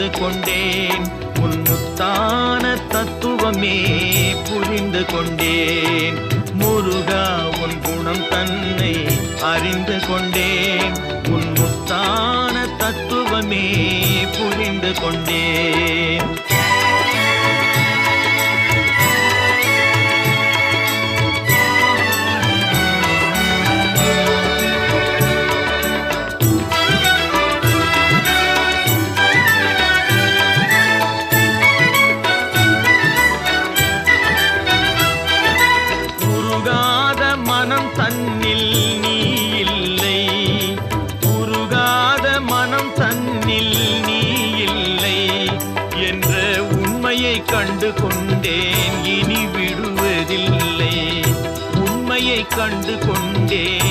அறிந்து கொண்டேன். உன் முத்தான தத்துவமே புரிந்து கொண்டேன். முருகா உன் குணம் தன்னை அறிந்து கொண்டேன். உன் முத்தான தத்துவமே புரிந்து கொண்டேன். தன்னில் நீ இல்லை, உருகாத மனம் தன்னில் நீ இல்லை என்ற உண்மையை கண்டு கொண்டேன். இனி விடுவதில்லை, உண்மையை கண்டு கொண்டேன்.